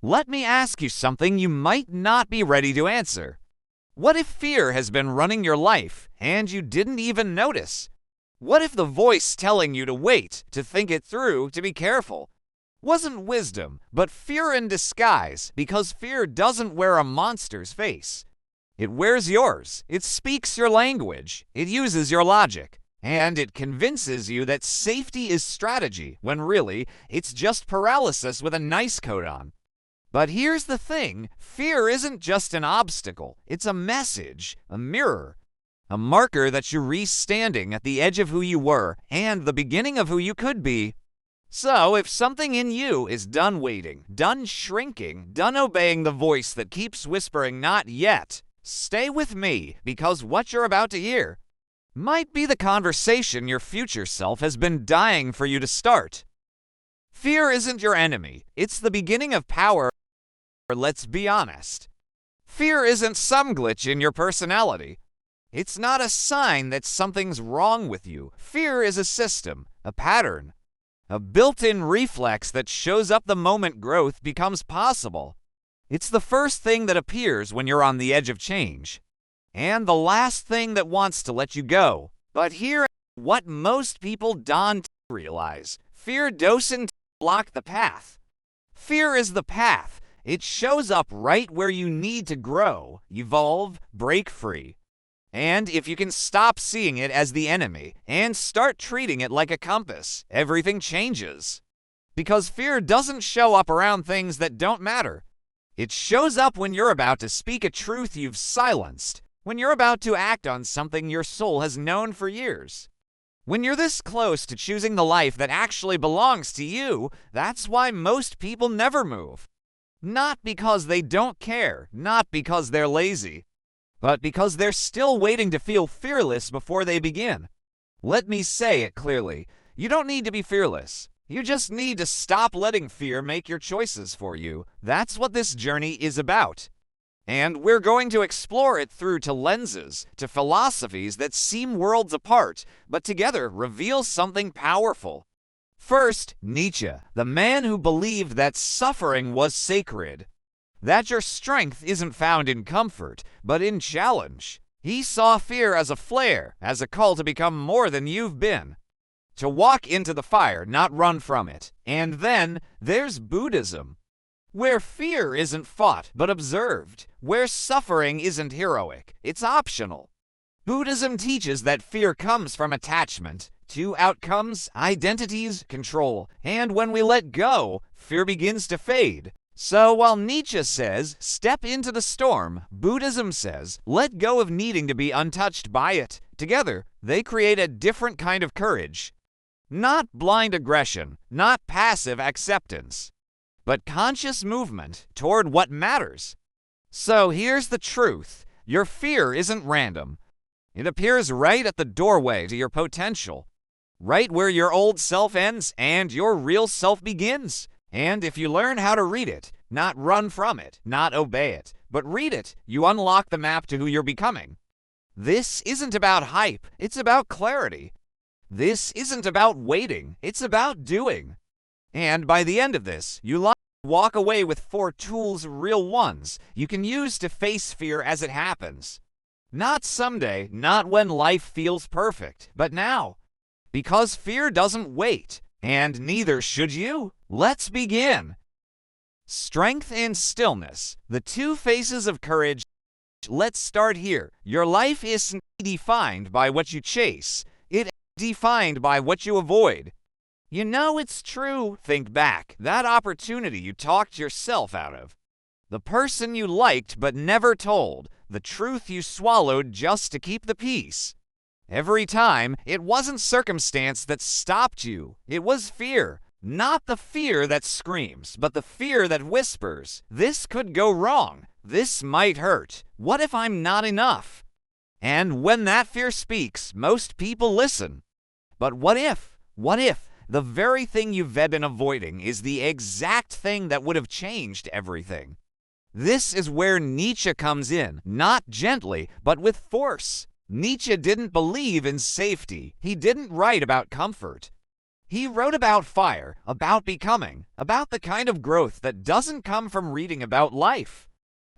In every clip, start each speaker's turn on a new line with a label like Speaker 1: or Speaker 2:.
Speaker 1: Let me ask you something you might not be ready to answer. What if fear has been running your life and you didn't even notice? What if the voice telling you to wait, to think it through, to be careful, wasn't wisdom, but fear in disguise, because fear doesn't wear a monster's face. It wears yours. It speaks your language. It uses your logic. And it convinces you that safety is strategy, when really, it's just paralysis with a nice coat on. But here's the thing, fear isn't just an obstacle. It's a message, a mirror, a marker that you're re-standing at the edge of who you were and the beginning of who you could be. So, if something in you is done waiting, done shrinking, done obeying the voice that keeps whispering not yet, stay with me, because what you're about to hear might be the conversation your future self has been dying for you to start. Fear isn't your enemy. It's the beginning of power. Let's be honest. Fear isn't some glitch in your personality. It's not a sign that something's wrong with you. Fear is a system, a pattern, a built-in reflex that shows up the moment growth becomes possible. It's the first thing that appears when you're on the edge of change, and the last thing that wants to let you go. But here, what most people don't realize: fear doesn't block the path. Fear is the path. It shows up right where you need to grow, evolve, break free. And if you can stop seeing it as the enemy and start treating it like a compass, everything changes. Because fear doesn't show up around things that don't matter. It shows up when you're about to speak a truth you've silenced, when you're about to act on something your soul has known for years. When you're this close to choosing the life that actually belongs to you, that's why most people never move. Not because they don't care, not because they're lazy, but because they're still waiting to feel fearless before they begin. Let me say it clearly. You don't need to be fearless. You just need to stop letting fear make your choices for you. That's what this journey is about. And we're going to explore it through to lenses, to philosophies that seem worlds apart, but together reveal something powerful. First, Nietzsche, the man who believed that suffering was sacred, that your strength isn't found in comfort, but in challenge. He saw fear as a flare, as a call to become more than you've been, to walk into the fire, not run from it. And then there's Buddhism, where fear isn't fought, but observed, where suffering isn't heroic, it's optional. Buddhism teaches that fear comes from attachment to outcomes, identities, control, and when we let go, fear begins to fade. So while Nietzsche says, step into the storm, Buddhism says, let go of needing to be untouched by it. Together, they create a different kind of courage. Not blind aggression, not passive acceptance, but conscious movement toward what matters. So here's the truth. Your fear isn't random. It appears right at the doorway to your potential, right where your old self ends and your real self begins. And if you learn how to read it, not run from it, not obey it, but read it, you unlock the map to who you're becoming. This isn't about hype, it's about clarity. This isn't about waiting, it's about doing. And by the end of this, you walk away with 4 tools, real ones, you can use to face fear as it happens. Not someday, not when life feels perfect, but now. Because fear doesn't wait, and neither should you. Let's begin. Strength and stillness, the 2 faces of courage. Let's start here. Your life isn't defined by what you chase. It's defined by what you avoid. You know it's true. Think back. That opportunity you talked yourself out of. The person you liked but never told. The truth you swallowed just to keep the peace. Every time, it wasn't circumstance that stopped you. It was fear. Not the fear that screams, but the fear that whispers. This could go wrong. This might hurt. What if I'm not enough? And when that fear speaks, most people listen. But what if? What if the very thing you've been avoiding is the exact thing that would have changed everything? This is where Nietzsche comes in, not gently, but with force. Nietzsche didn't believe in safety. He didn't write about comfort. He wrote about fire, about becoming, about the kind of growth that doesn't come from reading about life,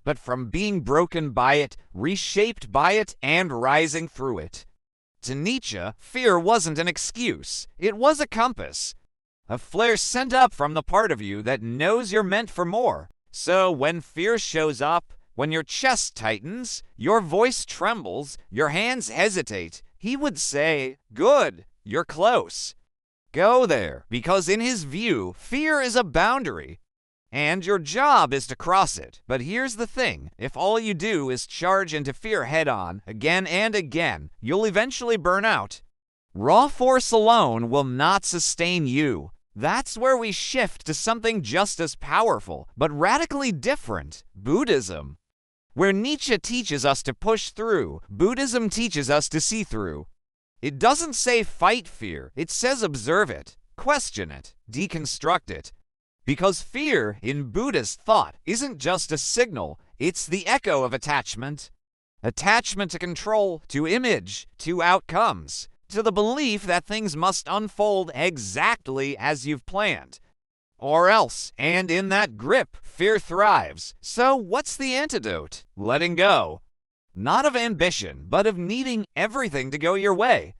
Speaker 1: but from being broken by it, reshaped by it, and rising through it. To Nietzsche, fear wasn't an excuse, it was a compass. A flare sent up from the part of you that knows you're meant for more. So when fear shows up, when your chest tightens, your voice trembles, your hands hesitate, he would say, "Good, you're close. Go there," because in his view, fear is a boundary, and your job is to cross it. But here's the thing, if all you do is charge into fear head-on, again and again, you'll eventually burn out. Raw force alone will not sustain you. That's where we shift to something just as powerful, but radically different, Buddhism. Where Nietzsche teaches us to push through, Buddhism teaches us to see through. It doesn't say fight fear, it says observe it, question it, deconstruct it. Because fear, in Buddhist thought, isn't just a signal, it's the echo of attachment. Attachment to control, to image, to outcomes, to the belief that things must unfold exactly as you've planned. Or else, and in that grip, fear thrives. So what's the antidote? Letting go. Not of ambition, but of needing everything to go your way.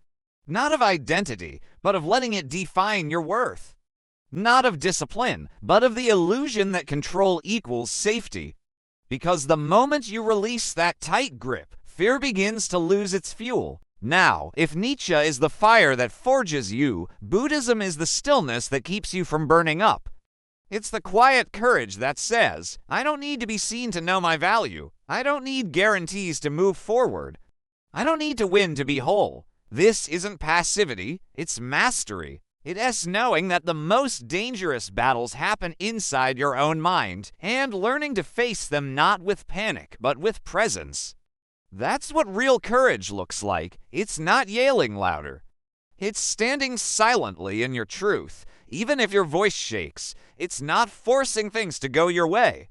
Speaker 1: Not of identity, but of letting it define your worth. Not of discipline, but of the illusion that control equals safety. Because the moment you release that tight grip, fear begins to lose its fuel. Now, if Nietzsche is the fire that forges you, Buddhism is the stillness that keeps you from burning up. It's the quiet courage that says, I don't need to be seen to know my value. I don't need guarantees to move forward. I don't need to win to be whole. This isn't passivity, it's mastery. It's knowing that the most dangerous battles happen inside your own mind, and learning to face them not with panic, but with presence. That's what real courage looks like. It's not yelling louder. It's standing silently in your truth, even if your voice shakes. It's not forcing things to go your way.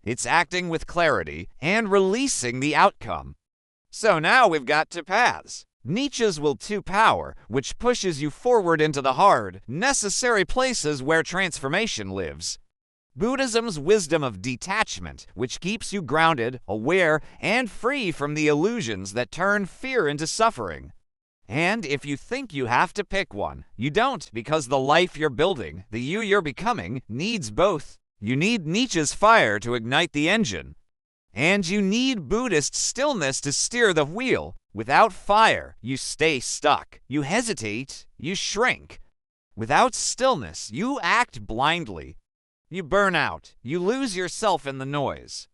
Speaker 1: It's acting with clarity and releasing the outcome. So now we've got two paths. Nietzsche's will to power, which pushes you forward into the hard, necessary places where transformation lives. Buddhism's wisdom of detachment, which keeps you grounded, aware, and free from the illusions that turn fear into suffering. And if you think you have to pick one, you don't, because the life you're building, the you you're becoming, needs both. You need Nietzsche's fire to ignite the engine. And you need Buddhist stillness to steer the wheel. Without fire, you stay stuck. You hesitate, you shrink. Without stillness, you act blindly. You burn out, you lose yourself in the noise.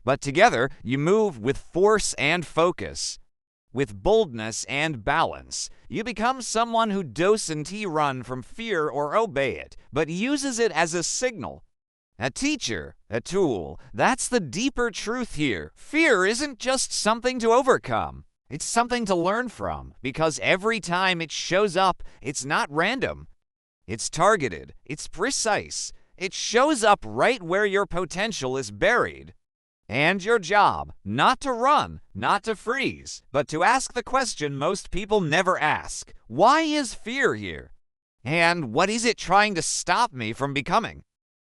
Speaker 1: But together, you move with force and focus. With boldness and balance, you become someone who doesn't run from fear or obey it, but uses it as a signal. A teacher, a tool. That's the deeper truth here. Fear isn't just something to overcome. It's something to learn from, because every time it shows up, it's not random. It's targeted. It's precise. It shows up right where your potential is buried. And your job, not to run, not to freeze, but to ask the question most people never ask. Why is fear here? And what is it trying to stop me from becoming?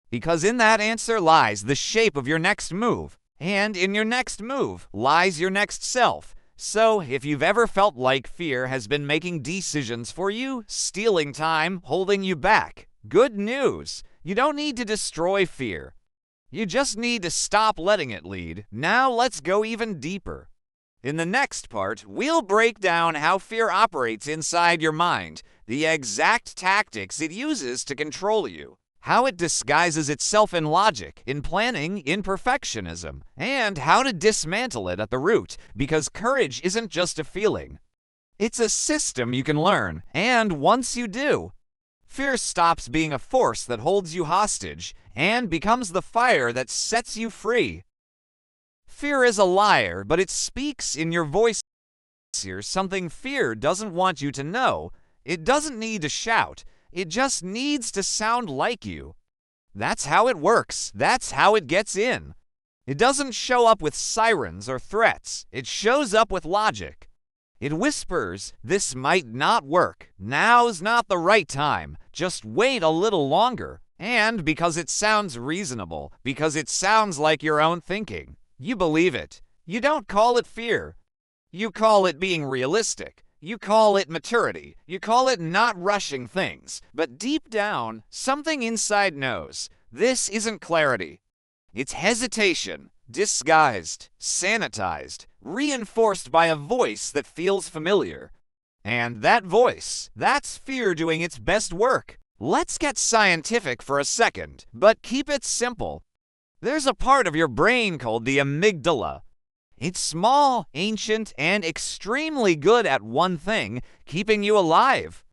Speaker 1: Because in that answer lies the shape of your next move. And in your next move lies your next self. So if you've ever felt like fear has been making decisions for you, stealing time, holding you back, good news. You don't need to destroy fear. You just need to stop letting it lead. Now let's go even deeper. In the next part, we'll break down how fear operates inside your mind, the exact tactics it uses to control you, how it disguises itself in logic, in planning, in perfectionism, and how to dismantle it at the root, because courage isn't just a feeling. It's a system you can learn, and once you do, fear stops being a force that holds you hostage and becomes the fire that sets you free. Fear is a liar, but it speaks in your voice. Here's something fear doesn't want you to know. It doesn't need to shout. It just needs to sound like you. That's how it works. That's how it gets in. It doesn't show up with sirens or threats. It shows up with logic. It whispers, this might not work. Now's not the right time. just wait a little longer. And because it sounds reasonable, because it sounds like your own thinking, you believe it. You don't call it fear. You call it being realistic. You call it maturity. You call it not rushing things. But deep down, something inside knows this isn't clarity. It's hesitation, disguised, sanitized, reinforced by a voice that feels familiar. And that voice, that's fear doing its best work. Let's get scientific for a second, but keep it simple. There's a part of your brain called the amygdala. It's small, ancient, and extremely good at one thing, keeping you alive.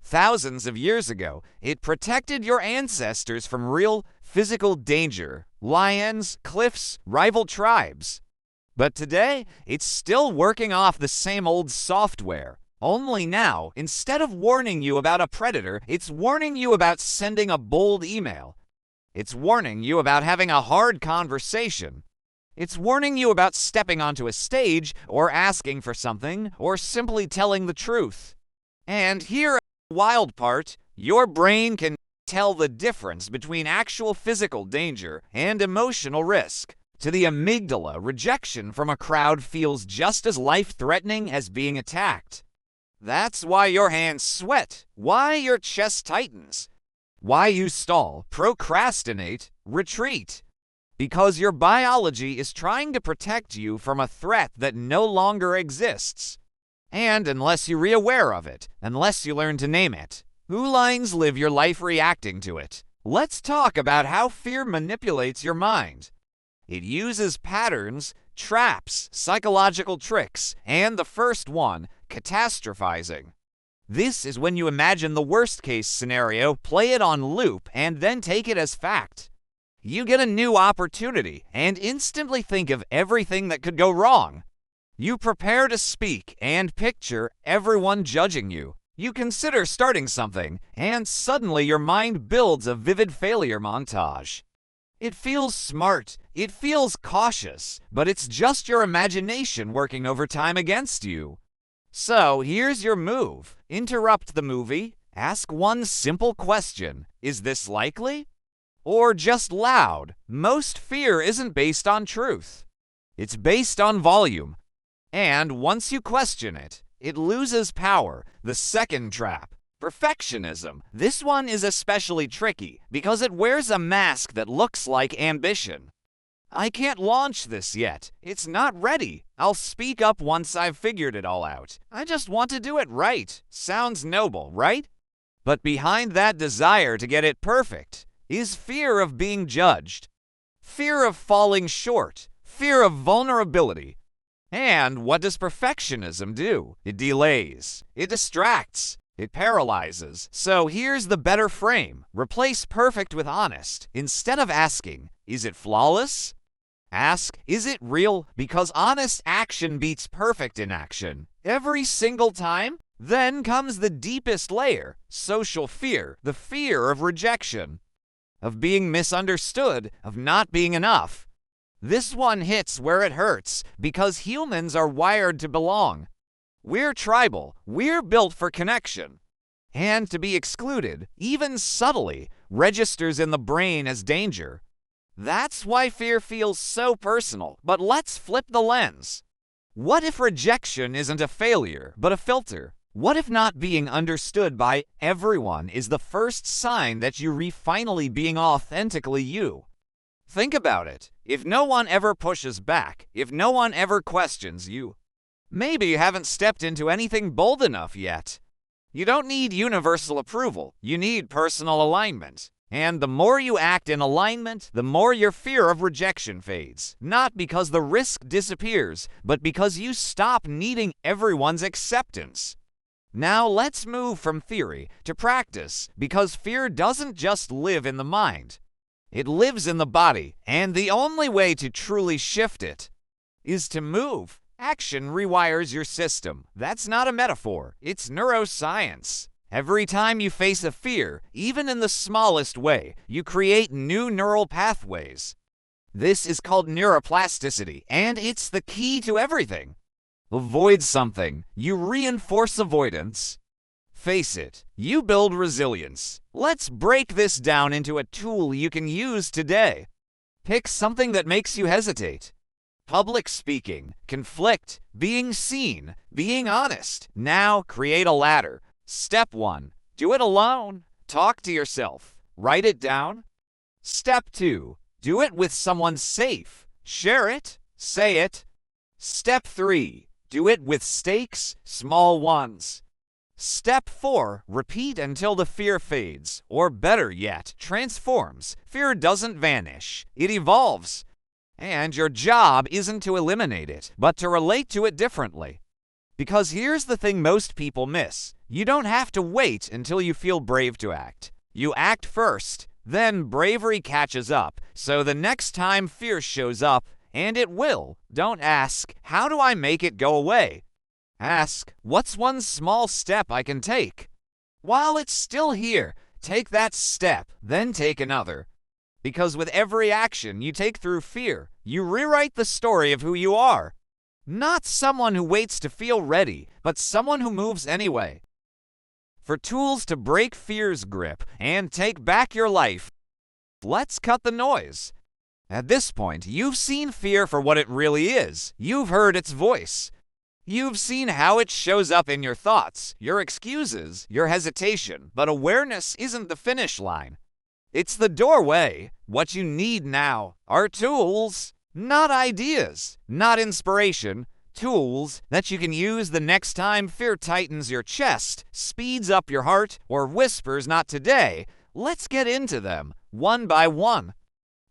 Speaker 1: Thousands of years ago, it protected your ancestors from real physical danger, lions, cliffs, rival tribes. But today, it's still working off the same old software. Only now, instead of warning you about a predator, it's warning you about sending a bold email. It's warning you about having a hard conversation. It's warning you about stepping onto a stage, or asking for something, or simply telling the truth. And here, the wild part, your brain can tell the difference between actual physical danger and emotional risk. To the amygdala, rejection from a crowd feels just as life-threatening as being attacked. That's why your hands sweat, why your chest tightens, why you stall, procrastinate, retreat. Because your biology is trying to protect you from a threat that no longer exists. And unless you're aware of it, unless you learn to name it, who lines live your life reacting to it? Let's talk about how fear manipulates your mind. It uses patterns, traps, psychological tricks, and the first one, catastrophizing. This is when you imagine the worst-case scenario, play it on loop, and then take it as fact. You get a new opportunity and instantly think of everything that could go wrong. You prepare to speak and picture everyone judging you. You consider starting something, and suddenly your mind builds a vivid failure montage. It feels smart, it feels cautious, but it's just your imagination working overtime against you. So here's your move. Interrupt the movie, ask one simple question. Is this likely? Or just loud. Most fear isn't based on truth. It's based on volume. And once you question it, it loses power. The second trap, perfectionism. This one is especially tricky because it wears a mask that looks like ambition. I can't launch this yet. It's not ready. I'll speak up once I've figured it all out. I just want to do it right. Sounds noble, right? But behind that desire to get it perfect is fear of being judged, fear of falling short, fear of vulnerability. And what does perfectionism do? It delays, it distracts, it paralyzes. So here's the better frame. Replace perfect with honest. Instead of asking, is it flawless? Ask, is it real? Because honest action beats perfect inaction. Every single time. Then comes the deepest layer, social fear, the fear of rejection, of being misunderstood, of not being enough. This one hits where it hurts because humans are wired to belong. We're tribal. We're built for connection. And to be excluded, even subtly, registers in the brain as danger. That's why fear feels so personal. But let's flip the lens. What if rejection isn't a failure, but a filter? What if not being understood by everyone is the first sign that you're finally being authentically you? Think about it. If no one ever pushes back, if no one ever questions you, maybe you haven't stepped into anything bold enough yet. You don't need universal approval. You need personal alignment. And the more you act in alignment, the more your fear of rejection fades. Not because the risk disappears, but because you stop needing everyone's acceptance. Now let's move from theory to practice, because fear doesn't just live in the mind. It lives in the body, and the only way to truly shift it is to move. Action rewires your system. That's not a metaphor. It's neuroscience. Every time you face a fear, even in the smallest way, you create new neural pathways. This is called neuroplasticity, and it's the key to everything. Avoid something, you reinforce avoidance. Face it, you build resilience. Let's break this down into a tool you can use today. Pick something that makes you hesitate. Public speaking, conflict, being seen, being honest. Now create a ladder. Step 1. Do it alone. Talk to yourself. Write it down. Step 2. Do it with someone safe. Share it. Say it. Step 3. Do it with stakes, small ones. Step 4. Repeat until the fear fades, or better yet, transforms. Fear doesn't vanish. It evolves. And your job isn't to eliminate it, but to relate to it differently. Because here's the thing most people miss. You don't have to wait until you feel brave to act. You act first, then bravery catches up. So the next time fear shows up, and it will, don't ask, how do I make it go away? Ask, what's one small step I can take? While it's still here, take that step, then take another. Because with every action you take through fear, you rewrite the story of who you are. Not someone who waits to feel ready, but someone who moves anyway. For tools to break fear's grip and take back your life, let's cut the noise. At this point, you've seen fear for what it really is. You've heard its voice. You've seen how it shows up in your thoughts, your excuses, your hesitation, but awareness isn't the finish line. It's the doorway. What you need now are tools, not ideas, not inspiration. Tools that you can use the next time fear tightens your chest, speeds up your heart, or whispers not today. Let's get into them, one by one.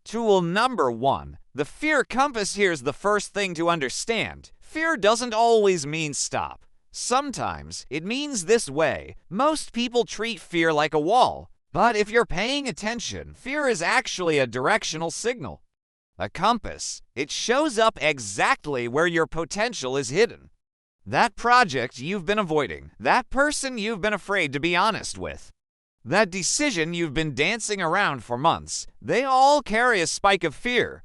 Speaker 1: Tool number 1. The fear compass. Here's the first thing to understand. Fear doesn't always mean stop. Sometimes it means this way. Most people treat fear like a wall. But if you're paying attention, fear is actually a directional signal. A compass. It shows up exactly where your potential is hidden. That project you've been avoiding. That person you've been afraid to be honest with. That decision you've been dancing around for months. They all carry a spike of fear.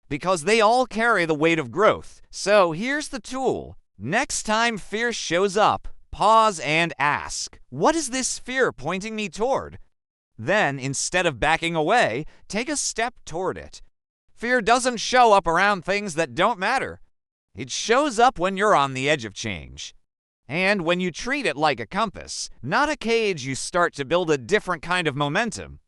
Speaker 1: Because they all carry the weight of growth. So here's the tool. Next time fear shows up, pause and ask, what is this fear pointing me toward? Then, instead of backing away, take a step toward it. Fear doesn't show up around things that don't matter. It shows up when you're on the edge of change. And when you treat it like a compass, not a cage, you start to build a different kind of momentum.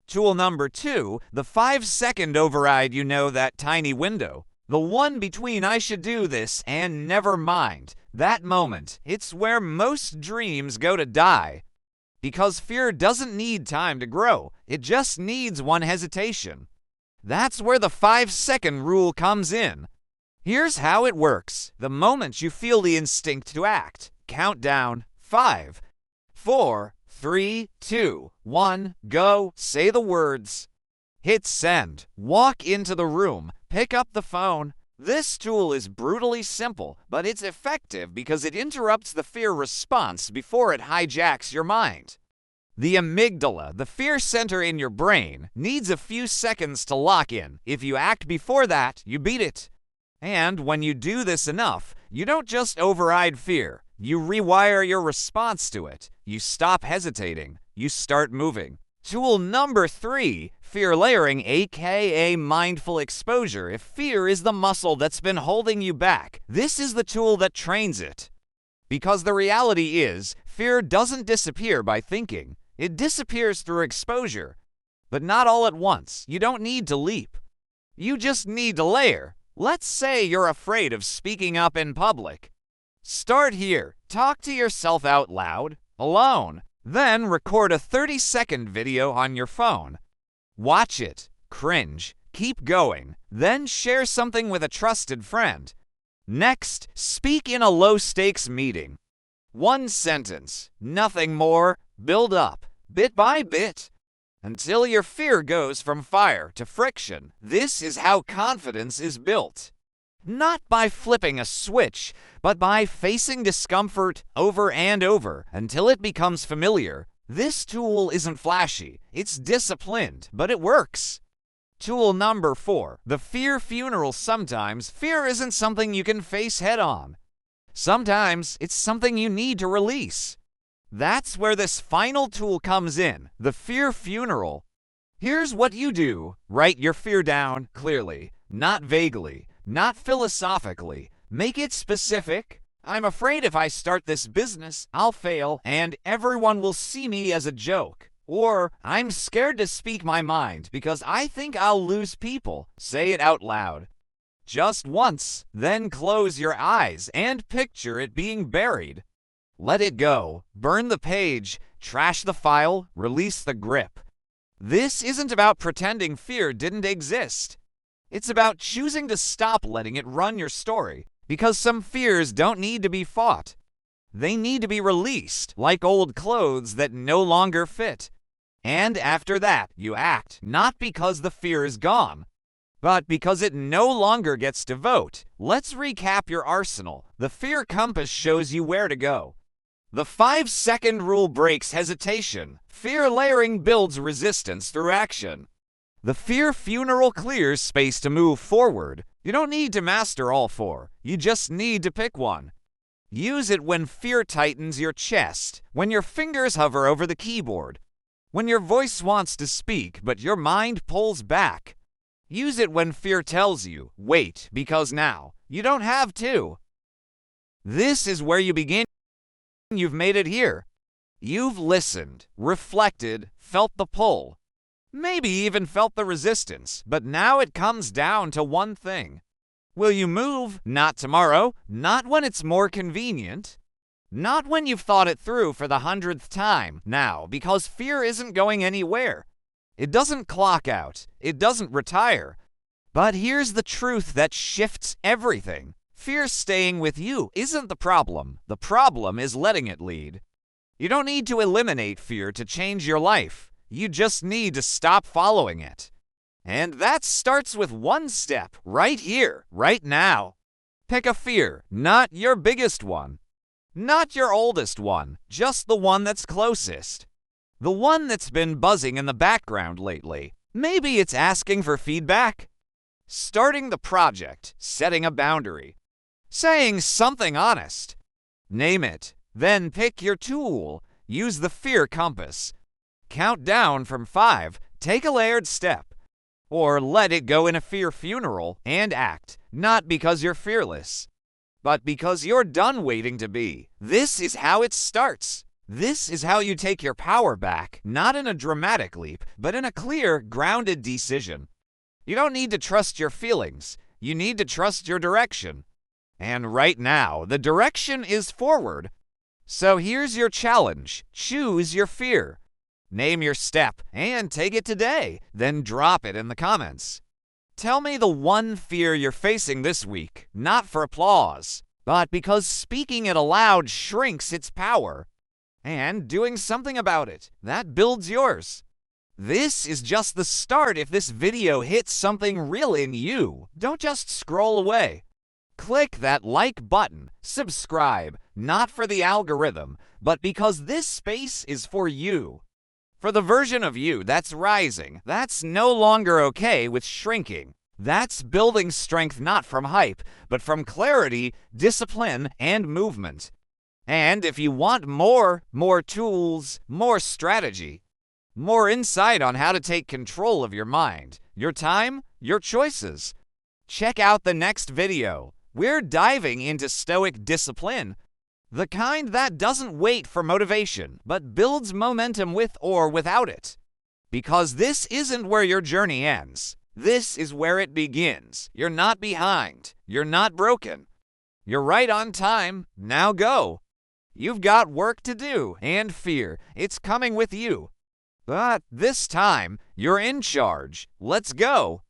Speaker 1: Tool number 2, the 5-second override. You know, that tiny window. The one between I should do this and never mind. That moment, it's where most dreams go to die. Because fear doesn't need time to grow. It just needs one hesitation. That's where the 5-second rule comes in. Here's how it works. The moment you feel the instinct to act, count down 5, 4, 3, 2, 1, go. Say the words. Hit send. Walk into the room. Pick up the phone. This tool is brutally simple, but it's effective because it interrupts the fear response before it hijacks your mind. The amygdala, the fear center in your brain, needs a few seconds to lock in. If you act before that, you beat it. And when you do this enough, you don't just override fear. You rewire your response to it. You stop hesitating. You start moving. Tool number 3, fear layering, aka mindful exposure. If fear is the muscle that's been holding you back, this is the tool that trains it. Because the reality is, fear doesn't disappear by thinking. It disappears through exposure. But not all at once. You don't need to leap. You just need to layer. Let's say you're afraid of speaking up in public. Start here. Talk to yourself out loud, alone. Then record a 30-second video on your phone. Watch it. Cringe. Keep going. Then share something with a trusted friend. Next, speak in a low-stakes meeting. 1 sentence. Nothing more. Build up, bit by bit, until your fear goes from fire to friction. This is how confidence is built. Not by flipping a switch, but by facing discomfort over and over until it becomes familiar. This tool isn't flashy, it's disciplined, but it works. Tool number 4, the fear funeral. Sometimes fear isn't something you can face head on. Sometimes it's something you need to release. That's where this final tool comes in, the fear funeral. Here's what you do. Write your fear down clearly, not vaguely, not philosophically. Make it specific. I'm afraid if I start this business, I'll fail and everyone will see me as a joke. Or, I'm scared to speak my mind because I think I'll lose people. Say it out loud. Just once, then close your eyes and picture it being buried. Let it go. Burn the page, trash the file, release the grip. This isn't about pretending fear didn't exist. It's about choosing to stop letting it run your story, because some fears don't need to be fought. They need to be released, like old clothes that no longer fit. And after that, you act, not because the fear is gone, but because it no longer gets to vote. Let's recap your arsenal. The fear compass shows you where to go. The 5-second rule breaks hesitation. Fear layering builds resistance through action. The fear funeral clears space to move forward. You don't need to master all 4. You just need to pick one. Use it when fear tightens your chest, when your fingers hover over the keyboard, when your voice wants to speak but your mind pulls back. Use it when fear tells you, wait, because now you don't have to. This is where you begin. You've made it here. You've listened, reflected, felt the pull, maybe even felt the resistance, but now it comes down to one thing. Will you move? Not tomorrow, not when it's more convenient, not when you've thought it through for the 100th time. Now, because fear isn't going anywhere. It doesn't clock out. It doesn't retire. But here's the truth that shifts everything. Fear staying with you isn't the problem. The problem is letting it lead. You don't need to eliminate fear to change your life. You just need to stop following it. And that starts with one step, right here, right now. Pick a fear, not your biggest one, not your oldest one, just the one that's closest. The one that's been buzzing in the background lately. Maybe it's asking for feedback, starting the project, setting a boundary, saying something honest. Name it. Then pick your tool. Use the fear compass. Count down from 5. Take a layered step. Or let it go in a fear funeral and act, not because you're fearless, but because you're done waiting to be. This is how it starts. This is how you take your power back, not in a dramatic leap, but in a clear, grounded decision. You don't need to trust your feelings. You need to trust your direction. And right now, the direction is forward. So here's your challenge. Choose your fear. Name your step and take it today. Then drop it in the comments. Tell me the one fear you're facing this week, not for applause, but because speaking it aloud shrinks its power. And doing something about it, that builds yours. This is just the start. If this video hits something real in you, don't just scroll away. Click that like button, subscribe, not for the algorithm, but because this space is for you. For the version of you that's rising, that's no longer okay with shrinking. That's building strength not from hype, but from clarity, discipline, and movement. And if you want more tools, more strategy, more insight on how to take control of your mind, your time, your choices, check out the next video. We're diving into stoic discipline, the kind that doesn't wait for motivation, but builds momentum with or without it. Because this isn't where your journey ends. This is where it begins. You're not behind. You're not broken. You're right on time. Now go. You've got work to do, and fear. It's coming with you. But this time, you're in charge. Let's go.